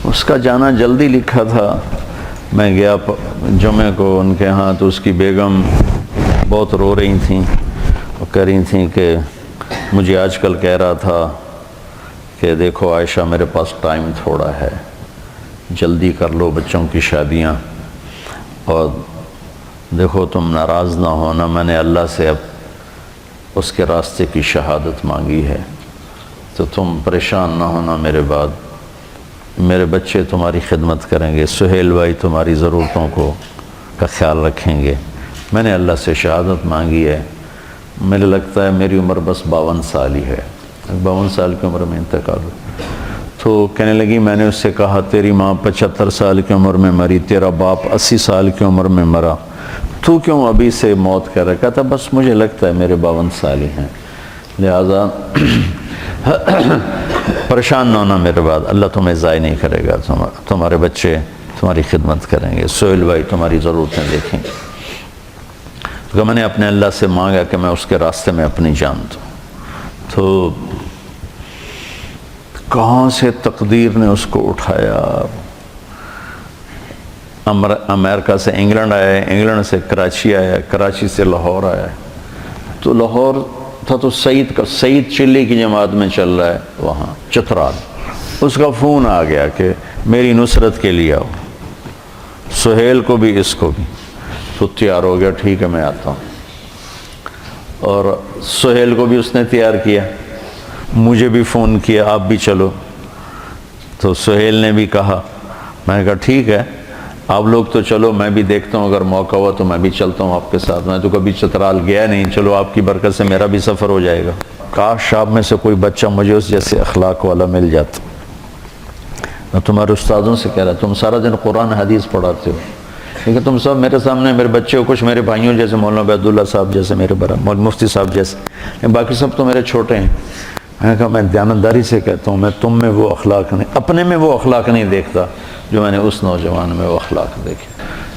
اس کا جانا جلدی لکھا تھا. میں گیا جمعے کو ان کے ہاں، تو اس کی بیگم بہت رو رہی تھیں اور کہہ رہی تھیں کہ مجھے آج کل کہہ رہا تھا کہ دیکھو عائشہ میرے پاس ٹائم تھوڑا ہے، جلدی کر لو بچوں کی شادیاں، اور دیکھو تم ناراض نہ ہونا، میں نے اللہ سے اب اس کے راستے کی شہادت مانگی ہے، تو تم پریشان نہ ہونا میرے بعد، میرے بچے تمہاری خدمت کریں گے، سہیل بھائی تمہاری ضرورتوں کا خیال رکھیں گے، میں نے اللہ سے شہادت مانگی ہے. مجھے لگتا ہے میری عمر بس 52 سال ہی ہے، 52 سال کی عمر میں انتقال ہو. تو کہنے لگی میں نے اس سے کہا تیری ماں 75 سال کی عمر میں مری، تیرا باپ 80 سال کی عمر میں مرا، تو کیوں ابھی سے موت کر رہا؟ کہتا بس مجھے لگتا ہے میرے 52 سال ہی ہیں، لہٰذا پریشان نہ ہونا میرے بعد، اللہ تمہیں ضائع نہیں کرے گا، تمہارے بچے تمہاری خدمت کریں گے، سہیل بھائی تمہاری ضرورتیں دیکھیں گے. تو میں نے اپنے اللہ سے مانگا کہ میں اس کے راستے میں اپنی جان دوں. تو کہاں سے تقدیر نے اس کو اٹھایا، امریکہ سے انگلینڈ آیا، انگلینڈ سے کراچی آیا، کراچی سے لاہور آیا. تو لاہور تھا تو سعید چلی کی جماعت میں چل رہا ہے وہاں چترال. اس کا فون آ گیا کہ میری نصرت کے لیے آؤ، سہیل کو بھی اس کو بھی. تو تیار ہو گیا، ٹھیک ہے میں آتا ہوں. اور سہیل کو بھی اس نے تیار کیا، مجھے بھی فون کیا آپ بھی چلو. تو سہیل نے بھی کہا، میں نے کہا ٹھیک ہے آپ لوگ تو چلو، میں بھی دیکھتا ہوں اگر موقع ہوا تو میں بھی چلتا ہوں آپ کے ساتھ، میں تو کبھی چترال گیا نہیں، چلو آپ کی برکت سے میرا بھی سفر ہو جائے گا. کاش آپ میں سے کوئی بچہ مجھے اس جیسے اخلاق والا مل جاتا. میں تمہارے استادوں سے کہہ رہا تم سارا دن قرآن حدیث پڑھاتے ہو، لیکن تم سب میرے سامنے میرے بچے ہو، کچھ میرے بھائیوں جیسے مولانا عبیداللہ صاحب جیسے میرے بڑا، مولانا مفتی صاحب جیسے، باقی سب تو میرے چھوٹے ہیں. میں نے کہا میں دیانتداری سے کہتا ہوں، میں تم میں وہ اخلاق نہیں، اپنے میں وہ اخلاق نہیں دیکھتا جو میں نے اس نوجوان میں وہ اخلاق دیکھے.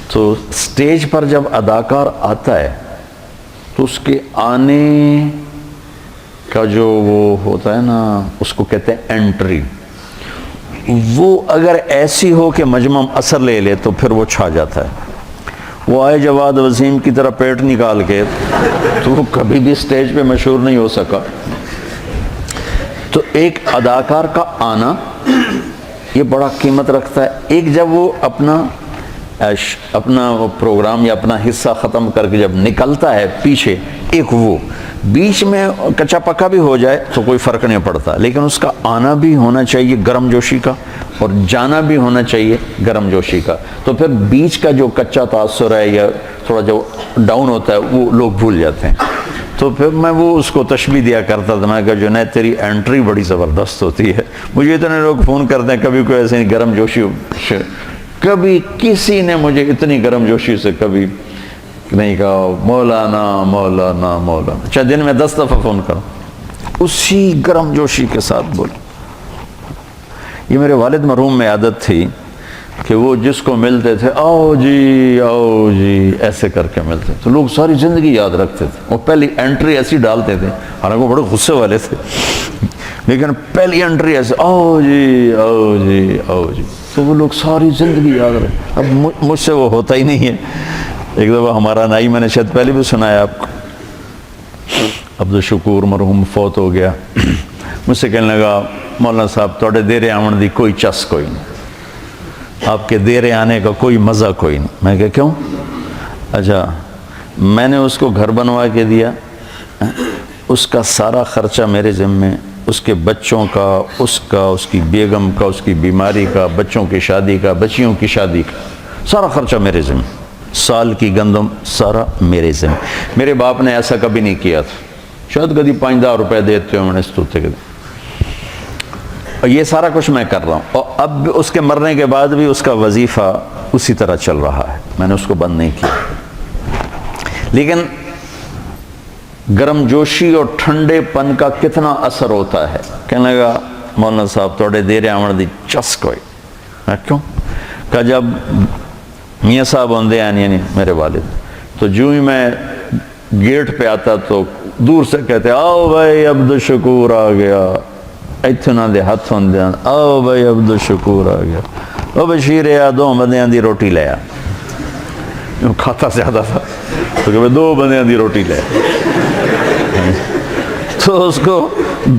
تو سٹیج پر جب اداکار آتا ہے تو اس کے آنے کا جو وہ ہوتا ہے نا، اس کو کہتے ہیں انٹری، وہ اگر ایسی ہو کہ مجمع اثر لے لے تو پھر وہ چھا جاتا ہے. وہ آئے جواد وسیم کی طرح پیٹ نکال کے تو وہ کبھی بھی سٹیج پہ مشہور نہیں ہو سکا. تو ایک اداکار کا آنا یہ بڑا قیمت رکھتا ہے. ایک جب وہ اپنا پروگرام یا اپنا حصہ ختم کر کے جب نکلتا ہے پیچھے، ایک وہ بیچ میں کچا پکا بھی ہو جائے تو کوئی فرق نہیں پڑتا، لیکن اس کا آنا بھی ہونا چاہیے گرم جوشی کا، اور جانا بھی ہونا چاہیے گرم جوشی کا. تو پھر بیچ کا جو کچا تاثر ہے یا تھوڑا جو ڈاؤن ہوتا ہے وہ لوگ بھول جاتے ہیں. تو پھر میں وہ اس کو تشبیہ دیا کرتا تھا، میں کہا جنید تیری انٹری بڑی زبردست ہوتی ہے. مجھے اتنے لوگ فون کرتے ہیں، کبھی کوئی ایسے گرم جوشی، کبھی کسی نے مجھے اتنی گرم جوشی سے کبھی نہیں کہا مولانا مولانا مولانا، چاہے دن میں 10 دفعہ فون کرو اسی گرم جوشی کے ساتھ بول. یہ میرے والد مرحوم میں عادت تھی کہ وہ جس کو ملتے تھے آؤ جی ایسے کر کے ملتے، تو لوگ ساری زندگی یاد رکھتے تھے. وہ پہلی انٹری ایسی ڈالتے تھے، حالانکہ وہ بڑے غصے والے تھے، لیکن پہلی انٹری ایسے آؤ جی، تو وہ لوگ ساری زندگی یاد رکھتے. اب مجھ سے وہ ہوتا ہی نہیں ہے. ایک دفعہ ہمارا نائی، میں نے شاید پہلے بھی سنایا آپ کو، عبدالشکور مرحوم فوت ہو گیا. مجھ سے کہنے لگا مولانا صاحب توڑے دیرے آمن دی کوئی چس کوئی نہیں، آپ کے دیرے آنے کا کوئی مزہ کوئی نہیں. میں کہا کیوں؟ اچھا میں نے اس کو گھر بنوا کے دیا، اس کا سارا خرچہ میرے ذمے، اس کے بچوں کا، اس کی بیگم کا، اس کی بیماری کا، بچوں کی شادی کا، بچیوں کی شادی کا، سارا خرچہ میرے ذمے، سال کی گندم سارا میرے ذمے. میرے باپ نے ایسا کبھی نہیں کیا تھا، شاید کبھی 5-10 روپے دیتے ہوں اس توتے کے. اور یہ سارا کچھ میں کر رہا ہوں، اور اب اس کے مرنے کے بعد بھی اس کا وظیفہ اسی طرح چل رہا ہے، میں نے اس کو بند نہیں کیا. لیکن گرم جوشی اور ٹھنڈے پن کا کتنا اثر ہوتا ہے. کہنے لگا مولانا صاحب توڑے دیرے آمن دی چس کوئی. میں کیوں؟ کہ جب میاں صاحب ہوندے یعنی میرے والد، تو جو ہی میں گیٹ پہ آتا تو دور سے کہتے آؤ بھائی عبدالشکور آ گیا. ਇੱਥੇ ਉਹਨਾਂ ਦੇ ਹੱਥ ਹੁੰਦੇ ਹਨ, ਆਓ ਬਈ ਅਬਦੁਲ ਸ਼ਕੂਰ ਆ ਗਿਆ, ਉਹ ਬਸ਼ੀਰ ਆ 2 ਬੰਦਿਆਂ ਦੀ ਰੋਟੀ ਲੈ ਆ। کھاتا زیادہ تھا تو کہ 2 بندیاں دی روٹی لے، تو اس کو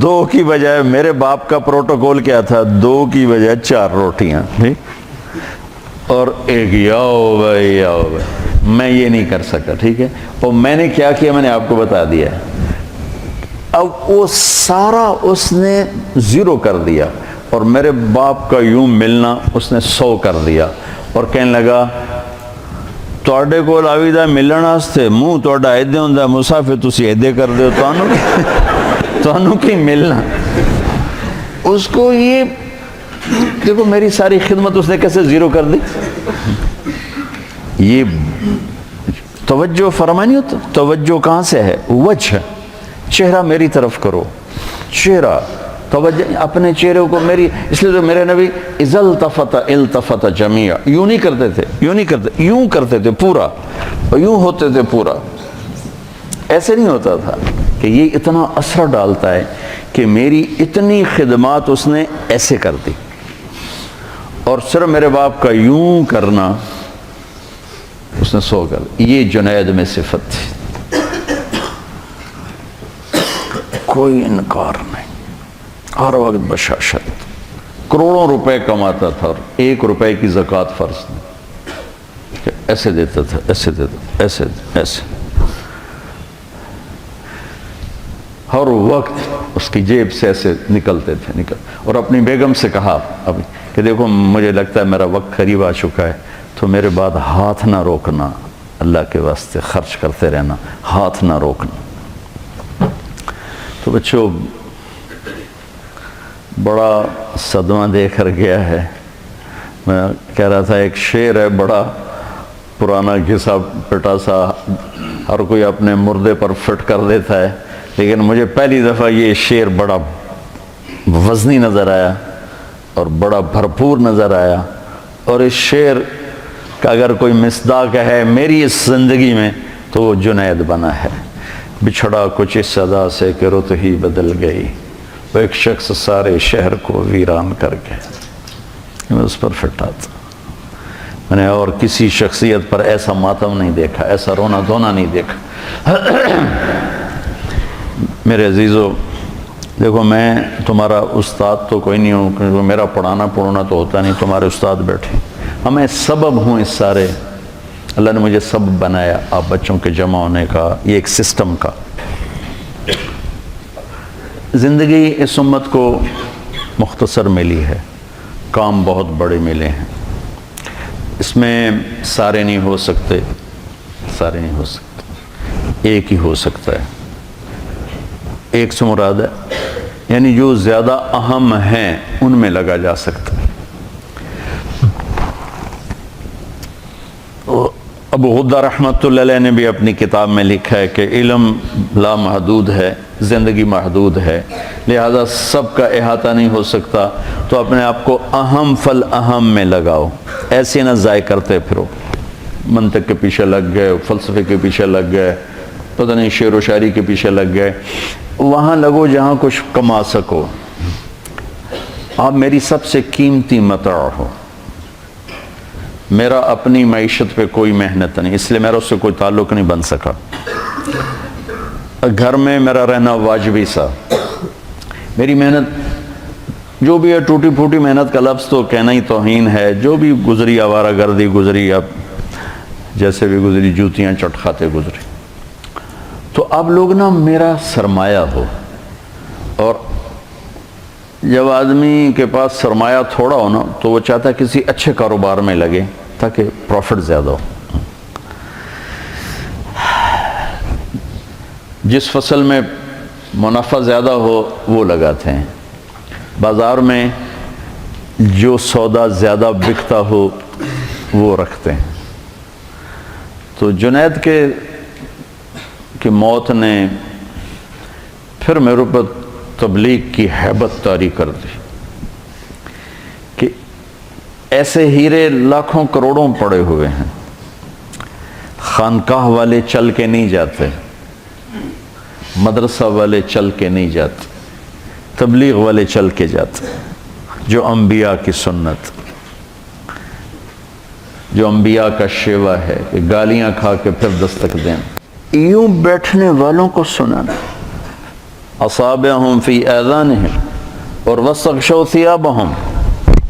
2 کی بجائے، میرے باپ کا پروٹوکول کیا تھا، 2 کی بجائے 4 روٹیاں، اور ایک یاو بھائی یاو بھائی، میں یہ نہیں کر سکتا، ٹھیک ہے۔ اور میں نے کیا کیا، میں نے آپ کو بتا دیا ہے۔ اب وہ سارا اس نے 0 کر دیا، اور میرے باپ کا یوں ملنا اس نے 100 کر دیا، اور کہنے لگا ਤੁਹਾਡੇ ਕੋਲ ਆਵੀਦਾ ਮਿਲਣ ਵਾਸਤੇ ਮੂੰਹ ਤੁਹਾਡਾ ਇੱਦਾਂ ਹੁੰਦਾ ਮੁਸਾਫਿਰ, ਤੁਸੀਂ ਇੱਦਾਂ ਕਰਦੇ ਹੋ, ਤੁਹਾਨੂੰ ਕੀ ਮਿਲਣਾ। اس کو یہ دیکھو میری ساری خدمت اس نے کیسے 0 کر دی۔ یہ توجہ فرمانی ہوتا، توجہ کہاں سے ہے؟ وجہ، چہرہ میری طرف کرو، چہرہ توجہ اپنے چہرے کو میری، اس لیے تو میرے نبی اذا التفت التفت جميعا، یوں نہیں کرتے تھے، یوں نہیں کرتے، یوں کرتے تھے پورا، اور یوں ہوتے تھے پورا، ایسے نہیں ہوتا تھا۔ کہ یہ اتنا اثر ڈالتا ہے کہ میری اتنی خدمات اس نے ایسے کر دی، اور صرف میرے باپ کا یوں کرنا اس نے 100 کر دی۔ یہ جنید میں صفت تھی، کوئی انکار نہیں، ہر وقت بشاشت، کروڑوں روپے کماتا تھا اور 1 روپے کی زکوٰۃ فرض نہیں، ایسے دیتا تھا، ایسے دیتا، ایسے ایسے، ہر وقت اس کی جیب سے ایسے نکلتے تھے، اور اپنی بیگم سے کہا کہ دیکھو مجھے لگتا ہے میرا وقت قریب آ چکا ہے، تو میرے بعد ہاتھ نہ روکنا، اللہ کے واسطے خرچ کرتے رہنا، ہاتھ نہ روکنا۔ تو بچوں بڑا صدمہ دے کر گیا ہے۔ میں کہہ رہا تھا ایک شعر ہے بڑا پرانا گھسا پٹا سا، ہر کوئی اپنے مردے پر فٹ کر دیتا ہے، لیکن مجھے پہلی دفعہ یہ شعر بڑا وزنی نظر آیا اور بڑا بھرپور نظر آیا، اور اس شعر کا اگر کوئی مصداق ہے میری اس زندگی میں تو وہ جنید بنا ہے۔ بچھڑا کچھ اس صدا سے کہ رت ہی بدل گئی، وہ ایک شخص سارے شہر کو ویران کر گیا۔ میں اس پر فٹا تھا، میں نے اور کسی شخصیت پر ایسا ماتم نہیں دیکھا، ایسا رونا دھونا نہیں دیکھا۔ میرے عزیزو دیکھو، میں تمہارا استاد تو کوئی نہیں ہوں، کیونکہ میرا پڑھانا تو ہوتا نہیں، تمہارے استاد بیٹھے، ہمیں سبب ہوں اس سارے، اللہ نے مجھے سبب بنایا آپ بچوں کے جمع ہونے کا، یہ ایک سسٹم کا۔ زندگی اس امت کو مختصر ملی ہے، کام بہت بڑے ملے ہیں، اس میں سارے نہیں ہو سکتے، سارے نہیں ہو سکتے، ایک ہی ہو سکتا ہے۔ ایک سے مراد ہے یعنی جو زیادہ اہم ہیں ان میں لگا جا سکتا ہے۔ ابو غدہ رحمۃ اللہ علیہ نے بھی اپنی کتاب میں لکھا ہے کہ علم لا محدود ہے، زندگی محدود ہے، لہذا سب کا احاطہ نہیں ہو سکتا، تو اپنے آپ کو اہم فل اہم میں لگاؤ، ایسے نہ ضائع کرتے پھرو، منطق کے پیچھے لگ گئے، فلسفے کے پیچھے لگ گئے، پتہ نہیں شعر و شاعری کے پیچھے لگ گئے، وہاں لگو جہاں کچھ کما سکو۔ آپ میری سب سے قیمتی متاع ہو، میرا اپنی معیشت پہ کوئی محنت نہیں، اس لیے میرا اس سے کوئی تعلق نہیں بن سکا، گھر میں میرا رہنا واجبی سا، میری محنت جو بھی ہے ٹوٹی پھوٹی محنت کا لفظ تو کہنا ہی توہین ہے، جو بھی گزری آوارہ گردی گزری، اب جیسے بھی گزری، جوتیاں چٹ کھاتے گزری، تو اب لوگ نا میرا سرمایہ ہو، اور جب آدمی کے پاس سرمایہ تھوڑا ہو نا تو وہ چاہتا ہے کسی اچھے کاروبار میں لگے تاکہ پروفٹ زیادہ ہو۔ جس فصل میں منافع زیادہ ہو وہ لگاتے ہیں، بازار میں جو سودا زیادہ بکتا ہو وہ رکھتے ہیں۔ تو جنید کی موت نے پھر میرے پر تبلیغ کی ہیبت طاری کر دی کہ ایسے ہیرے لاکھوں کروڑوں پڑے ہوئے ہیں، خانقاہ والے چل کے نہیں جاتے، مدرسہ والے چل کے نہیں جاتے، تبلیغ والے چل کے جاتے ہیں، جو انبیاء کی سنت، جو انبیاء کا شیوا ہے کہ گالیاں کھا کے پھر دستک دیں، یوں بیٹھنے والوں کو سنانا، اصابعہم فی آذانہم اور واستغشوا ثیابہم،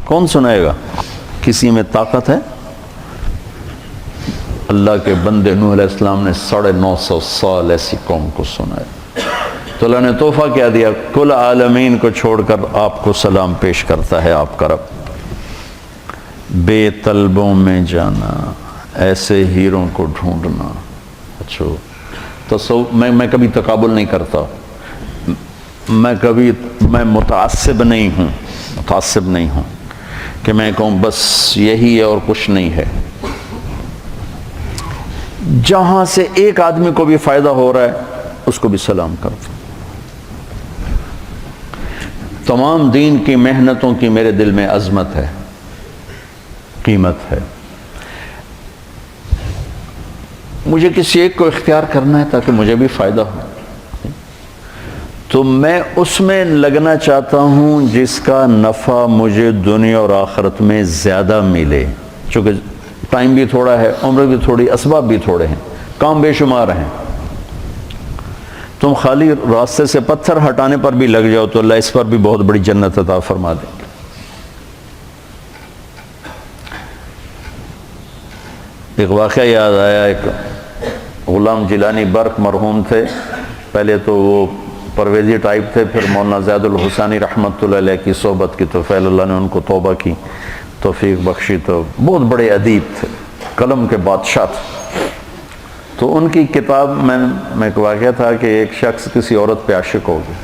کون سنائے گا؟ کسی میں طاقت ہے؟ اللہ کے بندے نوح علیہ السلام نے 950 سال ایسی قوم کو سنایا، تو اللہ نے تحفہ کیا دیا؟ کل عالمین کو چھوڑ کر آپ کو سلام پیش کرتا ہے آپ کا رب۔ بے طلبوں میں جانا، ایسے ہیروں کو ڈھونڈنا۔ اچھا میں کبھی تقابل نہیں کرتا، میں متعصب نہیں ہوں کہ میں کہوں بس یہی ہے اور کچھ نہیں ہے۔ جہاں سے ایک آدمی کو بھی فائدہ ہو رہا ہے اس کو بھی سلام کرتا۔ تمام دین کی محنتوں کی میرے دل میں عظمت ہے، قیمت ہے۔ مجھے کسی ایک کو اختیار کرنا ہے تاکہ مجھے بھی فائدہ ہو، تو میں اس میں لگنا چاہتا ہوں جس کا نفع مجھے دنیا اور آخرت میں زیادہ ملے، چونکہ ٹائم بھی تھوڑا ہے، عمر بھی تھوڑی، اسباب بھی تھوڑے ہیں، کام بے شمار ہیں۔ تم خالی راستے سے پتھر ہٹانے پر بھی لگ جاؤ تو اللہ اس پر بھی بہت بڑی جنت عطا فرما دیں گے۔ ایک واقعہ یاد آیا، ایک غلام جیلانی برق مرحوم تھے، پہلے تو وہ پرویزی ٹائپ تھے، پھر مولانا زید الحسانی رحمۃ اللہ علیہ کی صحبت کی تو فیل اللہ نے ان کو توبہ کی توفیق بخشی، تو بہت بڑے ادیب تھے، قلم کے بادشاہ تھے۔ تو ان کی کتاب میں ایک واقعہ تھا کہ ایک شخص کسی عورت پہ عاشق ہو گیا،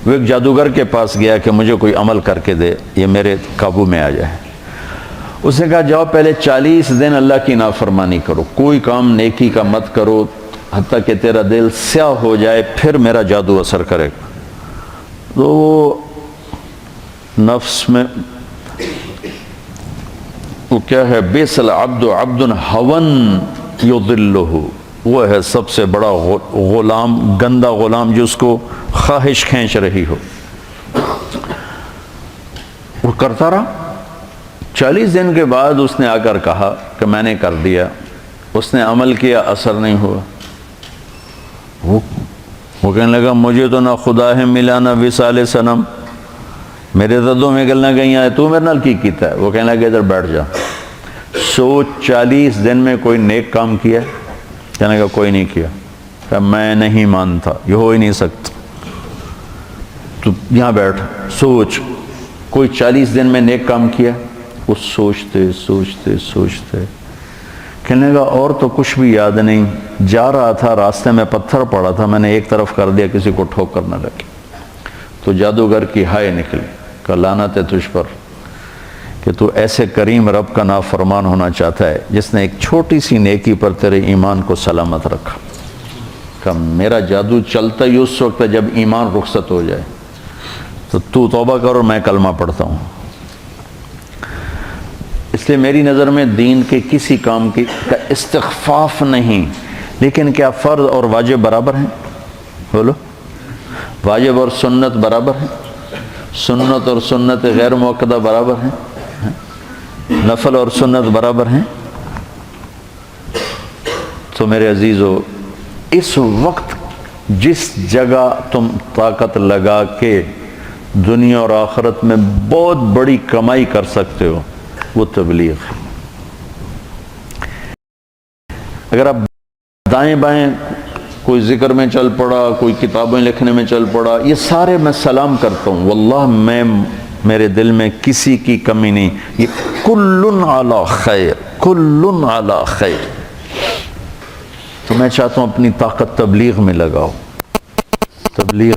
وہ ایک جادوگر کے پاس گیا کہ مجھے کوئی عمل کر کے دے، یہ میرے قابو میں آ جائے۔ اس نے کہا جاؤ پہلے 40 دن اللہ کی نافرمانی کرو، کوئی کام نیکی کا مت کرو حتیٰ کہ تیرا دل سیاہ ہو جائے، پھر میرا جادو اثر کرے گا۔ تو وہ نفس میں وہ کیا ہے، بیس العبد عبد ہون یضلہ، وہ ہے سب سے بڑا غلام، گندا غلام جو اس کو خواہش کھینچ رہی ہو۔ وہ کرتا رہا، 40 دن کے بعد اس نے آ کر کہا کہ میں نے کر دیا۔ اس نے عمل کیا، اثر نہیں ہوا۔ وہ کہنے لگا مجھے تو نہ خدا ہے ملا نہ وصال صنم، میرے دردوں میں گلنا گئی آئے، تو میرے نال کی کیتا ہے؟ وہ کہنے لگا ادھر بیٹھ جا، سوچ 40 دن میں کوئی نیک کام کیا؟ کہنے لگا کوئی نہیں کیا۔ کہ میں نہیں مانتا، یہ ہو ہی نہیں سکتا، تو یہاں بیٹھ سوچ کوئی 40 دن میں نیک کام کیا؟ وہ سوچتے کہنے لگا اور تو کچھ بھی یاد نہیں، جا رہا تھا راستے میں پتھر پڑا تھا، میں نے ایک طرف کر دیا کسی کو ٹھوکر نہ لگی۔ تو جادوگر کی ہائے نکلی کہ لعنت ہے تجھ پر کہ تو ایسے کریم رب کا نافرمان ہونا چاہتا ہے جس نے ایک چھوٹی سی نیکی پر تیرے ایمان کو سلامت رکھا۔ کہ میرا جادو چلتا ہی اس وقت ہے جب ایمان رخصت ہو جائے، تو توبہ کر اور میں کلمہ پڑھتا ہوں۔ اس لیے میری نظر میں دین کے کسی کام کا استخفاف نہیں، لیکن کیا فرض اور واجب برابر ہیں؟ بولو، واجب اور سنت برابر ہیں؟ سنت اور سنت غیر موقدہ برابر ہیں؟ نفل اور سنت برابر ہیں؟ تو میرے عزیزو، اس وقت جس جگہ تم طاقت لگا کے دنیا اور آخرت میں بہت بڑی کمائی کر سکتے ہو وہ تبلیغ ہے۔ اگر آپ دائیں بائیں کوئی ذکر میں چل پڑا، کوئی کتابیں لکھنے میں چل پڑا، یہ سارے میں سلام کرتا ہوں، واللہ میرے دل میں کسی کی کمی نہیں، یہ کل علی خیر، کل علی خیر۔ تو میں چاہتا ہوں اپنی طاقت تبلیغ میں لگاؤ، تبلیغ